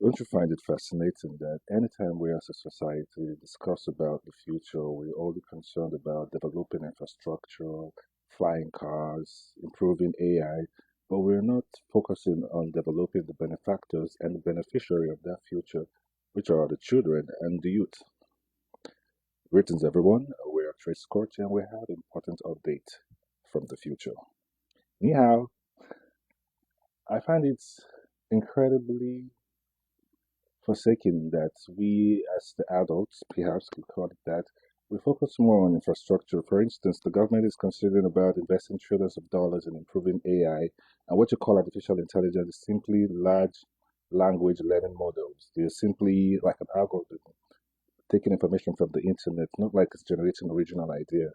Don't you find it fascinating that anytime we as a society discuss about the future, we're only concerned about developing infrastructure, flying cars, improving AI, but we're not focusing on developing the benefactors and the beneficiary of that future, which are the children and the youth. Greetings, everyone. We're Trace Court and we have an important update from the future. Ni hao. I find it incredibly forsaken that we, as the adults, perhaps could call it that, we focus more on infrastructure. For instance, the government is considering about investing trillions of dollars in improving AI, and what you call artificial intelligence is simply large language learning models. They're simply like an algorithm taking information from the internet, not like it's generating original idea.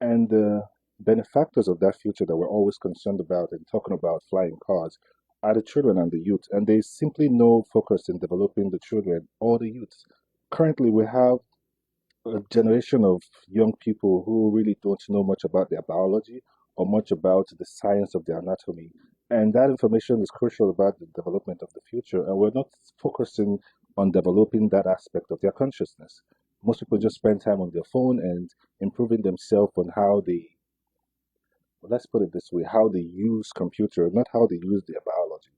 And the benefactors of that future that we're always concerned about and talking about flying cars are the children and the youth. And there's simply no focus in developing the children or the youth. Currently, we have a generation of young people who really don't know much about their biology or much about the science of their anatomy. And that information is crucial about the development of the future. And we're not focusing on developing that aspect of their consciousness. Most people just spend time on their phone and improving themselves on how they, well, let's put it this way, how they use computer, not how they use their biology.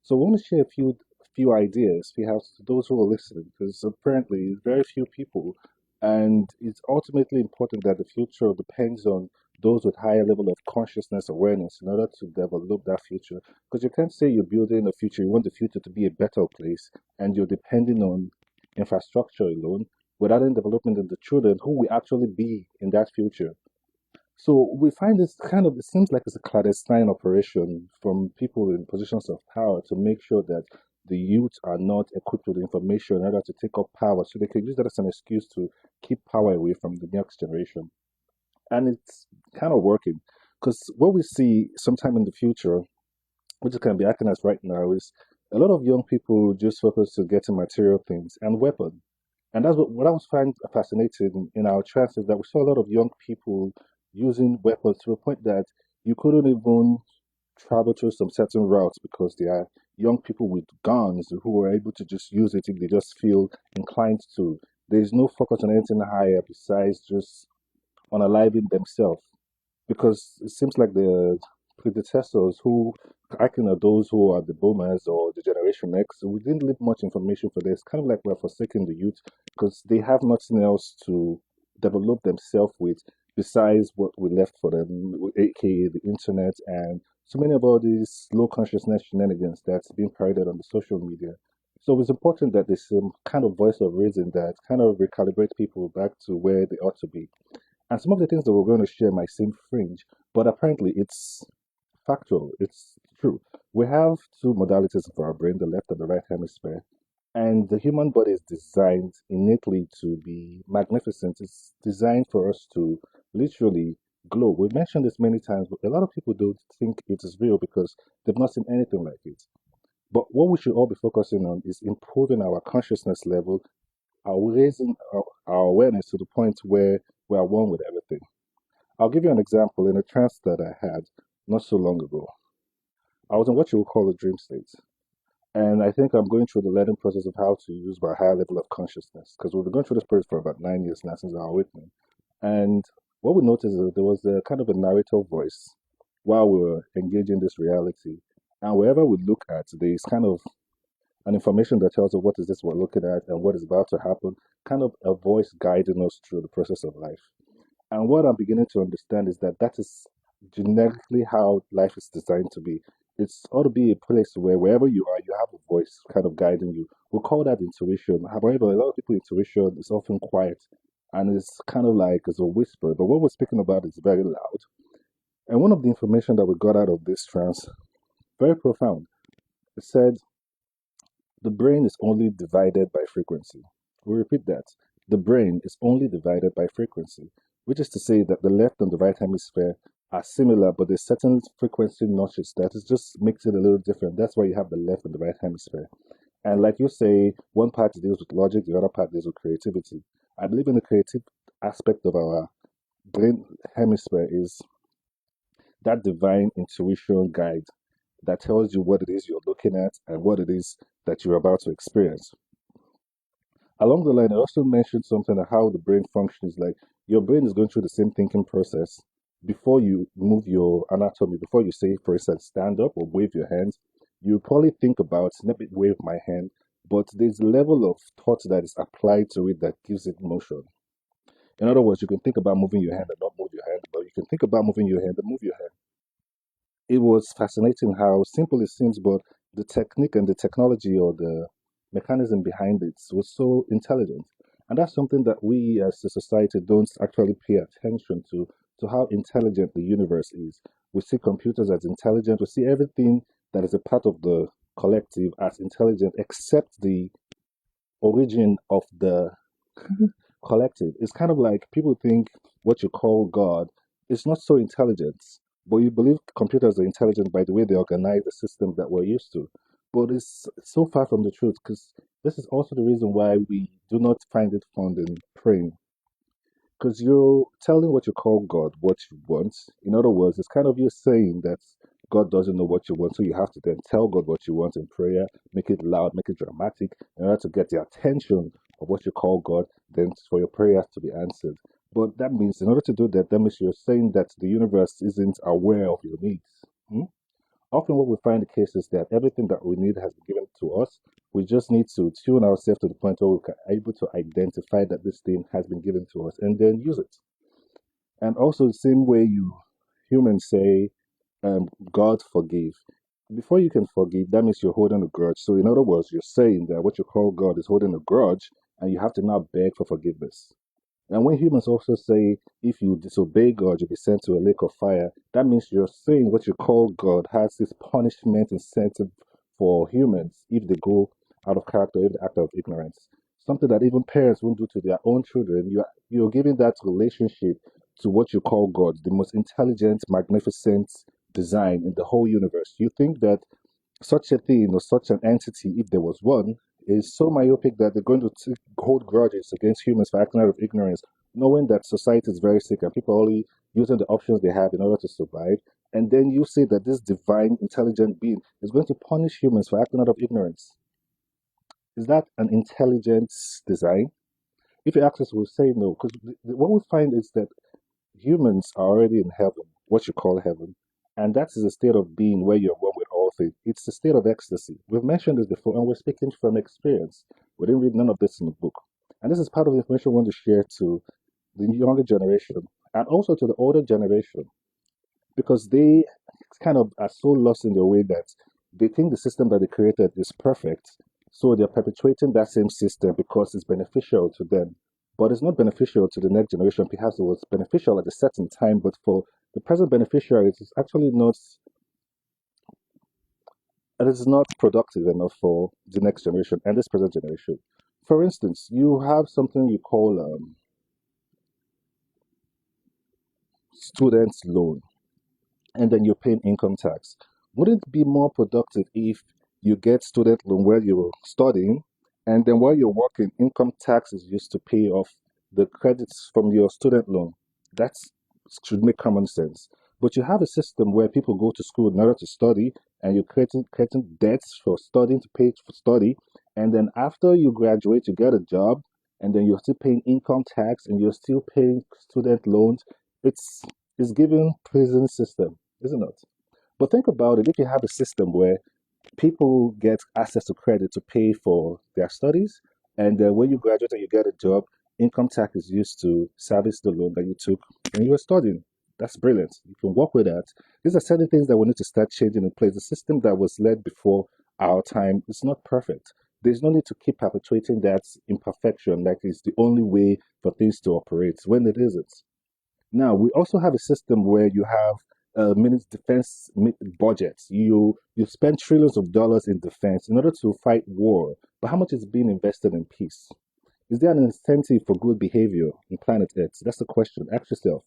So I want to share a few ideas perhaps to those who are listening, because apparently very few people, and it's ultimately important that the future depends on those with higher level of consciousness awareness in order to develop that future. Because you can't say you're building a future, you want the future to be a better place, and you're depending on infrastructure alone without any development in the children who will actually be in that future. So we find this kind of, it seems like it's a clandestine operation from people in positions of power to make sure that the youth are not equipped with information in order to take up power. So they can use that as an excuse to keep power away from the next generation. And it's kind of working because what we see sometime in the future, which can be acting as right now, is a lot of young people just focus on getting material things and weapons. And that's what I was find fascinating in our trends is that we saw a lot of young people using weapons to the point that you couldn't even travel through some certain routes because they are young people with guns who were able to just use it if they just feel inclined to. There's no focus on anything higher besides just unaliving themselves because it seems like the predecessors who acting are those who are the boomers or the generation X, we didn't leave much information for this. Kind of like we're forsaking the youth because they have nothing else to develop themselves with besides what we left for them, aka the internet and so many of all these low consciousness shenanigans that's being parodied on the social media. So it's important that there's some kind of voice of reason that kind of recalibrate people back to where they ought to be. And some of the things that we're going to share might seem fringe, but apparently it's factual, it's true. We have two modalities of our brain, the left and the right hemisphere, and the human body is designed innately to be magnificent. It's designed for us to literally glow. We've mentioned this many times, but a lot of people don't think it is real because they've not seen anything like it. But what we should all be focusing on is improving our consciousness level, our raising our awareness to the point where we are one with everything. I'll give you an example in a trance that I had not so long ago. I was in what you would call a dream state. And I think I'm going through the learning process of how to use my higher level of consciousness because we've been going through this process for about 9 years now since our awakening. And what we noticed is that there was a kind of a narrator voice while we were engaging this reality. And wherever we look at, there's kind of an information that tells us what is this we're looking at and what is about to happen, kind of a voice guiding us through the process of life. And what I'm beginning to understand is that that is generically how life is designed to be. It's ought to be a place where wherever you are, you have a voice kind of guiding you. We call that intuition. However, a lot of people intuition is often quiet and it's kind of like it's a whisper. But what we're speaking about is very loud. And one of the information that we got out of this trance, very profound. It said the brain is only divided by frequency. We repeat that. The brain is only divided by frequency, which is to say that the left and the right hemisphere are similar, but there's certain frequency notches that is just makes it a little different. That's why you have the left and the right hemisphere. And like you say, one part deals with logic, the other part deals with creativity. I believe in the creative aspect of our brain hemisphere is that divine intuition guide. that tells you what it is you're looking at and what it is that you're about to experience. Along the line, I also mentioned something of how the brain functions. Like your brain is going through the same thinking process before you move your anatomy. Before you say, for instance, stand up or wave your hands, you probably think about, let me wave my hand. But there's a level of thought that is applied to it that gives it motion. In other words, you can think about moving your hand and not move your hand, but you can think about moving your hand and move your hand. It was fascinating how simple it seems, but the technique and the technology or the mechanism behind it was so intelligent. And that's something that we as a society don't actually pay attention to how intelligent the universe is. We see computers as intelligent, we see everything that is a part of the collective as intelligent, except the origin of the collective. It's kind of like people think what you call God is not so intelligent, but you believe computers are intelligent by the way they organize the system that we're used to. But it's so far from the truth because this is also the reason why we do not find it fun in praying. Because you're telling what you call God what you want. In other words, it's kind of you saying that God doesn't know what you want, so you have to then tell God what you want in prayer, make it loud, make it dramatic, in order to get the attention of what you call God, then for your prayers to be answered. But that means, in order to do that, that means you're saying that the universe isn't aware of your needs. Hmm? Often, what we find the case is that everything that we need has been given to us. We just need to tune ourselves to the point where we're able to identify that this thing has been given to us and then use it. And also, the same way you humans say, God forgive. Before you can forgive, that means you're holding a grudge. So, in other words, you're saying that what you call God is holding a grudge, and you have to now beg for forgiveness. And when humans also say, if you disobey God, you'll be sent to a lake of fire, that means you're saying what you call God has this punishment incentive for humans if they go out of character, if they act out of ignorance. Something that even parents won't do to their own children. You're giving that relationship to what you call God, the most intelligent, magnificent design in the whole universe. You think that such a thing or such an entity, if there was one, is so myopic that they're going to hold grudges against humans for acting out of ignorance, knowing that society is very sick and people are only using the options they have in order to survive. And then you say that this divine, intelligent being is going to punish humans for acting out of ignorance. Is that an intelligent design? If you ask us, we'll say no, because what we find is that humans are already in heaven, what you call heaven. And that is a state of being where you're one with all things. It's a state of ecstasy. We've mentioned this before, and we're speaking from experience. We didn't read none of this in the book. And this is part of the information we want to share to the younger generation and also to the older generation because they kind of are so lost in their way that they think the system that they created is perfect. So they're perpetuating that same system because it's beneficial to them. But it's not beneficial to the next generation. Perhaps it was beneficial at a certain time, but for the present beneficiaries, it's actually not, it is not productive enough for the next generation and this present generation. For instance, you have something you call student loan and then you're paying income tax. Wouldn't it be more productive if you get student loan while you're studying, and then while you're working, income tax is used to pay off the credits from your student loan? That should make common sense. But you have a system where people go to school in order to study, and you're creating debts for studying to pay for study, and then after you graduate, you get a job, and then you're still paying income tax, and you're still paying student loans. It's it's giving prison system, isn't it? But think about it. If you have a system where people get access to credit to pay for their studies, and then when you graduate and you get a job, income tax is used to service the loan that you took when you were studying. That's brilliant. You can work with that. These are certain things that we need to start changing in place. The system that was led before our time is not perfect. There's no need to keep perpetuating that imperfection like it's the only way for things to operate when it isn't. Now, we also have a system where you have defense budgets. You spend trillions of dollars in defense in order to fight war, but how much is being invested in peace? Is there an incentive for good behavior in planet Earth? That's the question. Ask yourself.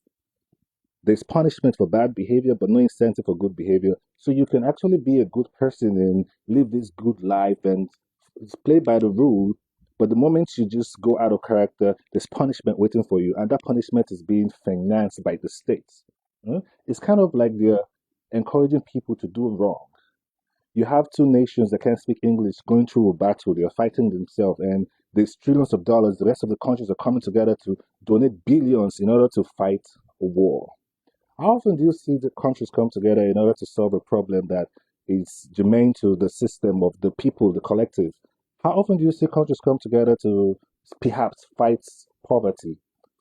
There's punishment for bad behavior, but no incentive for good behavior. So you can actually be a good person and live this good life and play by the rule. But the moment you just go out of character, there's punishment waiting for you, and that punishment is being financed by the states. It's kind of like they're encouraging people to do wrong. You have two nations that can't speak English going through a battle. They're fighting themselves, and there's trillions of dollars. The rest of the countries are coming together to donate billions in order to fight a war. How often do you see the countries come together in order to solve a problem that is germane to the system of the people, the collective? How often do you see countries come together to perhaps fight poverty,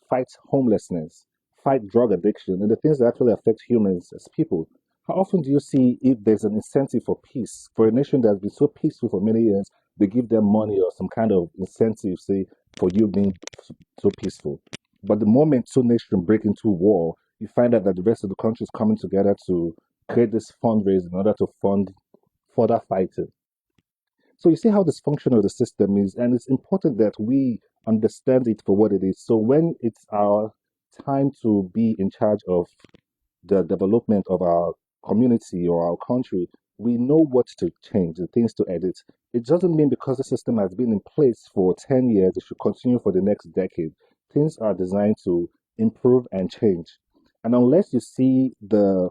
fight homelessness, fight drug addiction, and the things that actually affect humans as people? How often do you see if there's an incentive for peace for a nation that's been so peaceful for many years, they give them money or some kind of incentive, say, for you being so peaceful? But the moment two nations break into war, you find out that the rest of the country is coming together to create this fundraise in order to fund further fighting. So you see how dysfunctional the system is, and it's important that we understand it for what it is. So when it's our time to be in charge of the development of our community or our country, we know what to change, the things to edit. It doesn't mean because the system has been in place for 10 years, it should continue for the next decade. Things are designed to improve and change. And unless you see the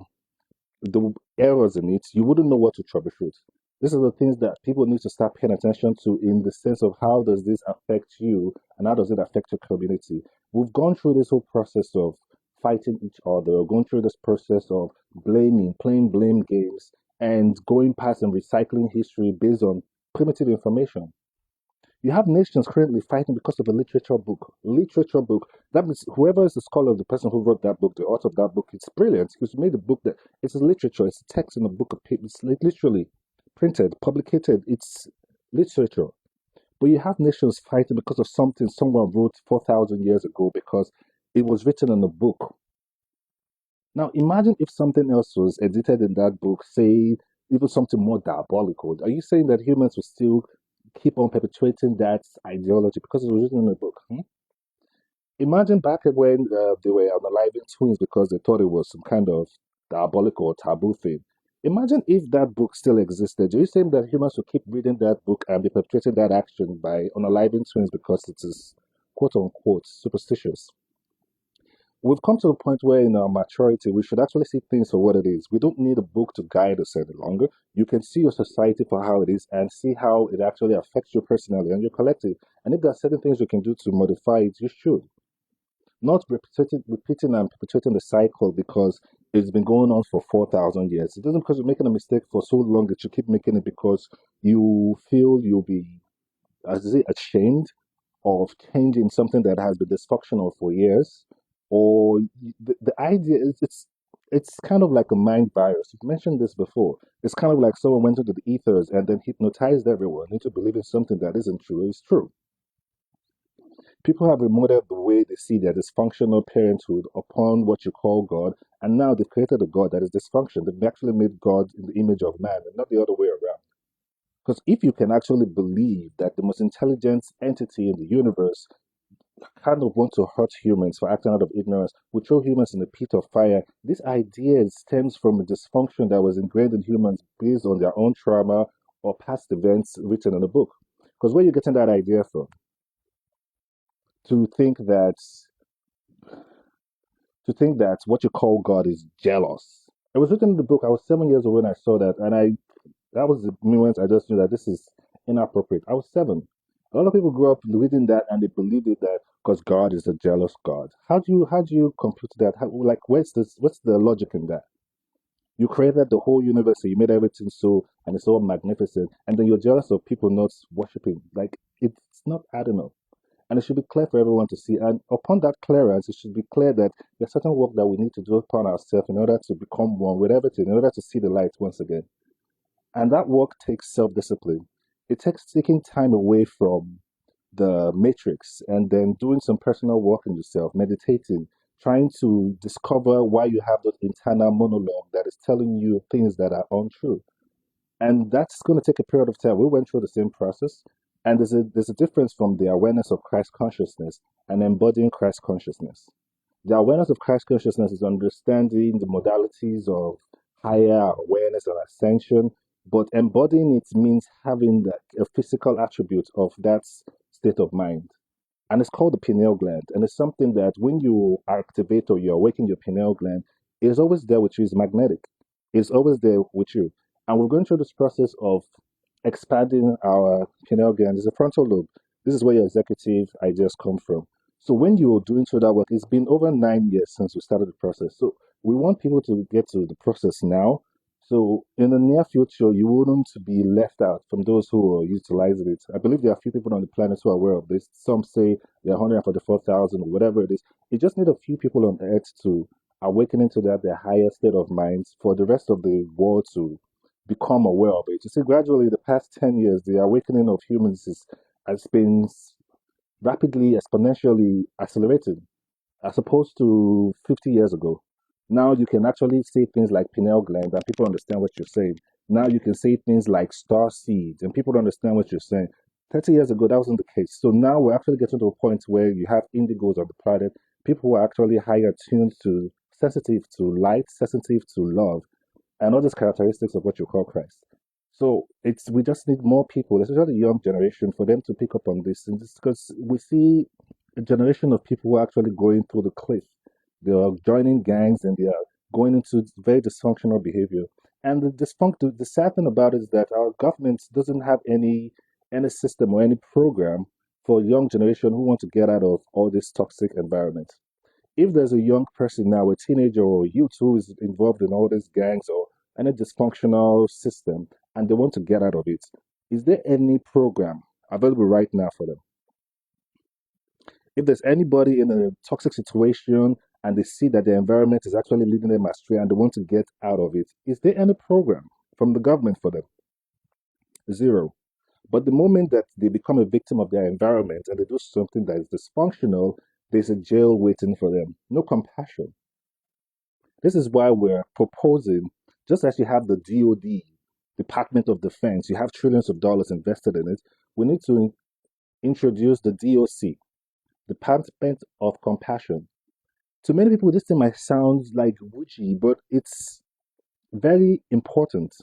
errors in it, you wouldn't know what to troubleshoot. These are the things that people need to start paying attention to in the sense of how does this affect you and how does it affect your community. We've gone through this whole process of fighting each other, or going through this process of blaming, playing blame games, and going past and recycling history based on primitive information. You have nations currently fighting because of a literature book. Literature book. That means whoever is the scholar, the person who wrote that book, the author of that book, it's brilliant because he made a book that it's a literature. It's a text in a book of paper. It's literally printed, publicated. It's literature. But you have nations fighting because of something someone wrote 4,000 years ago because it was written in a book. Now imagine if something else was edited in that book, say even something more diabolical. Are you saying that humans will still keep on perpetuating that ideology because it was written in a book? Hmm? Imagine back when they were unaliving twins because they thought it was some kind of diabolical or taboo thing. Imagine if that book still existed. Are you saying that humans will keep reading that book and be perpetuating that action by unaliving twins because it is quote unquote superstitious? We've come to a point where in our maturity we should actually see things for what it is. We don't need a book to guide us any longer. You can see your society for how it is and see how it actually affects you personally and your collective. And if there are certain things you can do to modify it, you should. Not repeating and perpetuating the cycle because it's been going on for 4,000 years. It doesn't because you're making a mistake for so long that you keep making it because you feel you'll be, as is it, ashamed of changing something that has been dysfunctional for years, or the idea is it's kind of like a mind virus. You've mentioned this before. It's kind of like someone went into the ethers and then hypnotized everyone into believing something that isn't true is true. People have remodeled the way they see their dysfunctional parenthood upon what you call God, and now they've created a God that is dysfunction. They've actually made God in the image of man and not the other way around. Because if you can actually believe that the most intelligent entity in the universe kind of want to hurt humans for acting out of ignorance, we throw humans in a pit of fire. This idea stems from a dysfunction that was ingrained in humans based on their own trauma or past events written in a book. Because where are you getting that idea from? To think that what you call God is jealous. It was written in the book. I was 7 years old when I saw that, and I that was the moment I just knew that this is inappropriate. I was 7. A lot of people grew up reading that and they believed it that because God is a jealous God. How do you compute that? Like what's the logic in that? You created the whole universe, so you made everything so and it's all magnificent, and then you're jealous of people not worshiping. Like it's not adding up. And it should be clear for everyone to see. And upon that clearance, it should be clear that there's certain work that we need to do upon ourselves in order to become one with everything, in order to see the light once again. And that work takes self discipline. It takes taking time away from the matrix and then doing some personal work on yourself, meditating, trying to discover why you have that internal monologue that is telling you things that are untrue. And that's going to take a period of time. We went through the same process, and there's a difference from the awareness of Christ consciousness and embodying Christ consciousness. The awareness of Christ consciousness is understanding the modalities of higher awareness and ascension, but embodying it means having a physical attribute of that state of mind. And it's called the pineal gland. And it's something that when you activate or you awaken your pineal gland, it's always there with you. It's magnetic. It's always there with you. And we're going through this process of expanding our pineal gland. There's a frontal lobe. This is where your executive ideas come from. So when you're doing through that work, it's been over 9 years since we started the process. So we want people to get to the process now. So in the near future, you wouldn't be left out from those who are utilizing it. I believe there are a few people on the planet who are aware of this. Some say there are 144,000 or whatever it is. It just need a few people on earth to awaken into that their higher state of minds for the rest of the world to become aware of it. You see, gradually, the past 10 years, the awakening of humans has been rapidly, exponentially accelerated as opposed to 50 years ago. Now you can actually say things like pineal gland and people understand what you're saying. Now you can say things like star seeds and people understand what you're saying. 30 years ago, that wasn't the case. So now we're actually getting to a point where you have indigos on the planet, people who are actually higher tuned to, sensitive to light, sensitive to love, and all these characteristics of what you call Christ. So we just need more people, especially the young generation, for them to pick up on this. And this because we see a generation of people who are actually going through the cliff. They are joining gangs and they are going into very dysfunctional behavior. And the sad thing about it is that our government doesn't have any system or any program for young generation who want to get out of all this toxic environment. If there's a young person now, a teenager or a youth who is involved in all these gangs or any dysfunctional system and they want to get out of it, is there any program available right now for them? If there's anybody in a toxic situation and they see that the environment is actually leading them astray and they want to get out of it, is there any program from the government for them? Zero. But the moment that they become a victim of their environment and they do something that is dysfunctional, there's a jail waiting for them. No compassion. This is why we're proposing, just as you have the DOD, Department of Defense, you have trillions of dollars invested in it, we need to introduce the D.O.C, Department of Compassion. To many people, this thing might sound like witchy, but it's very important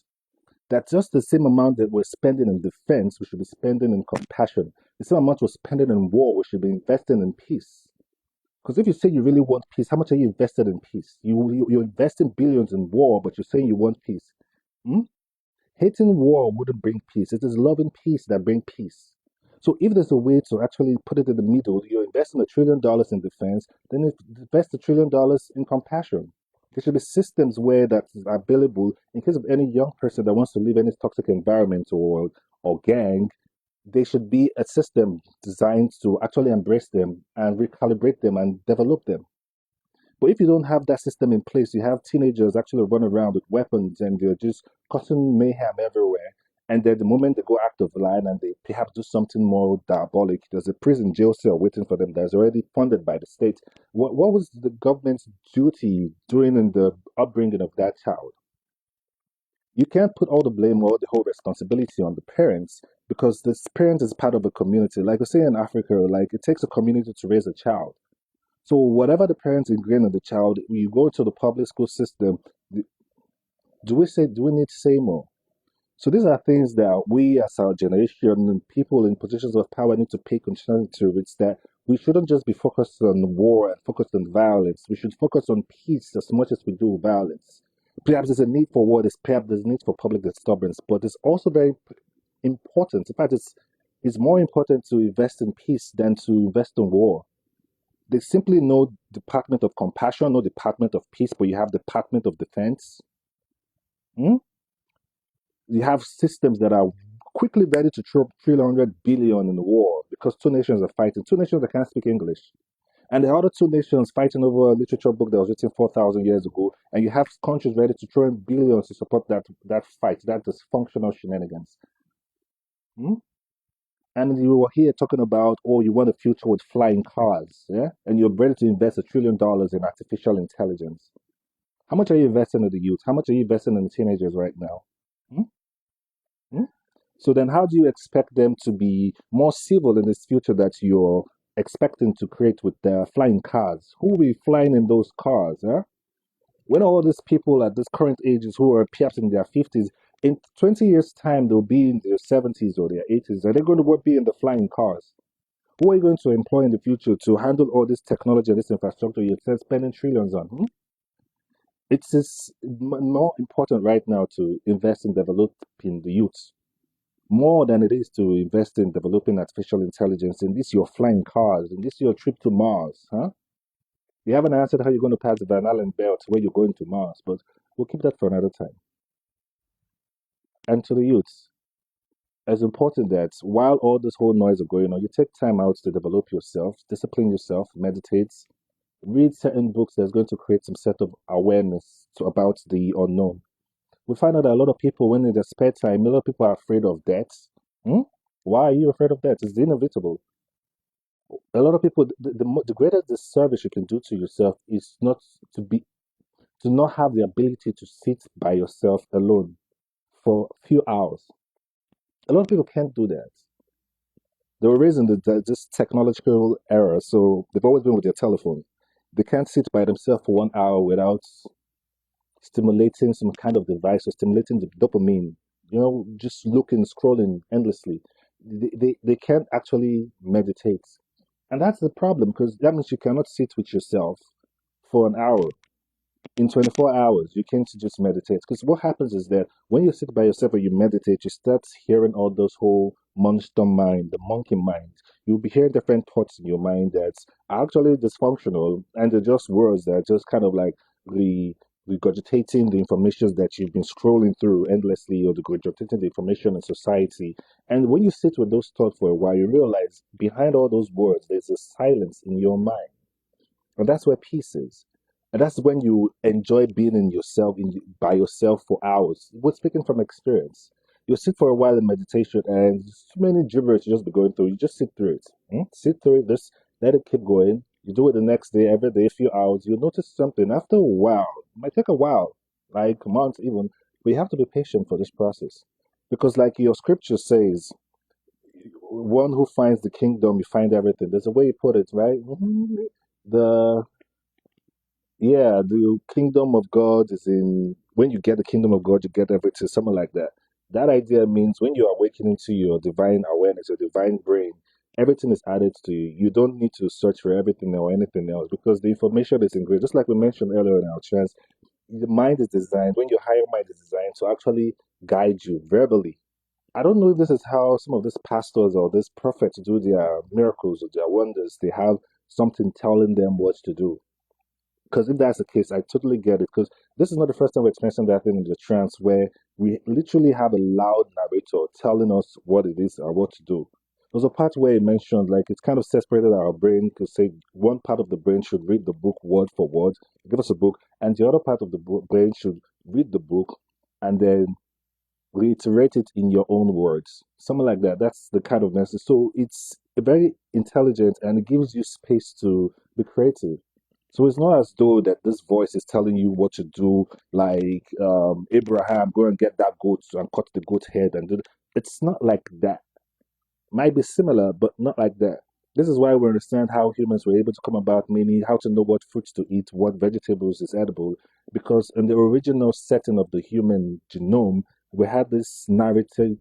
that just the same amount that we're spending in defense, we should be spending in compassion. The same amount we're spending in war, we should be investing in peace. Because if you say you really want peace, how much are you invested in peace? You're investing billions in war, but you're saying you want peace. Hmm? Hating war wouldn't bring peace. It is loving peace that brings peace. So if there's a way to actually put it in the middle, you're investing $1 trillion in defense, then invest $1 trillion in compassion. There should be systems where that is available in case of any young person that wants to leave any toxic environment or gang. There should be a system designed to actually embrace them and recalibrate them and develop them. But if you don't have that system in place, you have teenagers actually run around with weapons and they're just causing mayhem everywhere. And then the moment they go out of the line and they perhaps do something more diabolic, there's a prison jail cell waiting for them that's already funded by the state. What was the government's duty during in the upbringing of that child? You can't put all the blame or the whole responsibility on the parents because this parent is part of a community. Like we say in Africa, like it takes a community to raise a child. So whatever the parents ingrain in the child, you go to the public school system. Do we need to say more? So these are things that we as our generation and people in positions of power need to pay attention to. It's that we shouldn't just be focused on war and focused on violence. We should focus on peace as much as we do violence. Perhaps there's a need for war, perhaps there's a need for public disturbance, but it's also very important. In fact, it's more important to invest in peace than to invest in war. There's simply no Department of Compassion, no Department of Peace, but you have Department of Defense. Hmm? You have systems that are quickly ready to throw 300 billion in the war because two nations are fighting. Two nations that can't speak English. And the other two nations fighting over a literature book that was written 4,000 years ago. And you have countries ready to throw in billions to support that fight, that dysfunctional shenanigans. Hmm? And you were here talking about, oh, you want a future with flying cars, yeah? And you're ready to invest $1 trillion in artificial intelligence. How much are you investing in the youth? How much are you investing in the teenagers right now? Hmm? Hmm? So then how do you expect them to be more civil in this future that you're expecting to create with their flying cars? Who will be flying in those cars, huh? When all these people at this current ages who are perhaps in their 50s, in 20 years' time, they'll be in their 70s or their 80s. Are they going to be in the flying cars? Who are you going to employ in the future to handle all this technology and this infrastructure you're spending trillions on? Hmm? more important right now to invest in developing the youth more than it is to invest in developing artificial intelligence. In this, your flying cars. In this, your trip to Mars, huh? You haven't answered how you're going to pass the Van Allen belt where you're going to Mars, but we'll keep that for another time. And to the youths, it's important that while all this whole noise is going on, you take time out to develop yourself, discipline yourself, meditate, read certain books that's going to create some set of awareness about the unknown. We find out that a lot of people, when in their spare time, a lot of people are afraid of death. Hmm? Why are you afraid of death? It's inevitable. A lot of people, the greatest disservice you can do to yourself is not to be to not have the ability to sit by yourself alone for a few hours. A lot of people can't do that. They were raised in this technological era, so they've always been with their telephone. They can't sit by themselves for 1 hour without stimulating some kind of device or stimulating the dopamine, just looking, scrolling endlessly. They can't actually meditate. And that's the problem because that means you cannot sit with yourself for an hour in 24 hours. You can't just meditate because what happens is that when you sit by yourself and you meditate, you start hearing all those whole monster mind, the monkey mind. You'll be hearing different thoughts in your mind that's actually dysfunctional, and they're just words that are just kind of like re regurgitating the information that you've been scrolling through endlessly, or regurgitating the information in society. And when you sit with those thoughts for a while, you realize behind all those words there's a silence in your mind, and that's where peace is. And that's when you enjoy being in yourself, by yourself for hours. We're speaking from experience. You sit for a while in meditation, and so many gibberish you just be going through. You just sit through it. Sit through it. Just let it keep going. You do it the next day, every day, a few hours. You'll notice something. After a while, it might take a while, like months even. But you have to be patient for this process, because, like your scripture says, one who finds the kingdom, you find everything. There's a way you put it, right? The Yeah, the kingdom of God is in when you get the kingdom of God, you get everything, something like that. That idea means when you are awakening to your divine awareness, your divine brain, everything is added to you. You don't need to search for everything or anything else because the information is ingrained. Just like we mentioned earlier in our chance, the mind is designed, when your higher mind is designed to actually guide you verbally. I don't know if this is how some of these pastors or these prophets do their miracles or their wonders. They have something telling them what to do. Because if that's the case, I totally get it. Because this is not the first time we're experiencing that thing in the trance where we literally have a loud narrator telling us what it is or what to do. There's a part where it mentioned like it's kind of separated our brain to say one part of the brain should read the book word for word, give us a book, and the other part of the brain should read the book and then reiterate it in your own words. Something like that. That's the kind of message. So it's very intelligent and it gives you space to be creative. So it's not as though that this voice is telling you what to do, like Abraham, go and get that goat and cut the goat head and do. It's not like that. Might be similar, but not like that. This is why we understand how humans were able to come about, meaning how to know what fruits to eat, what vegetables is edible, because in the original setting of the human genome, we had this narrative,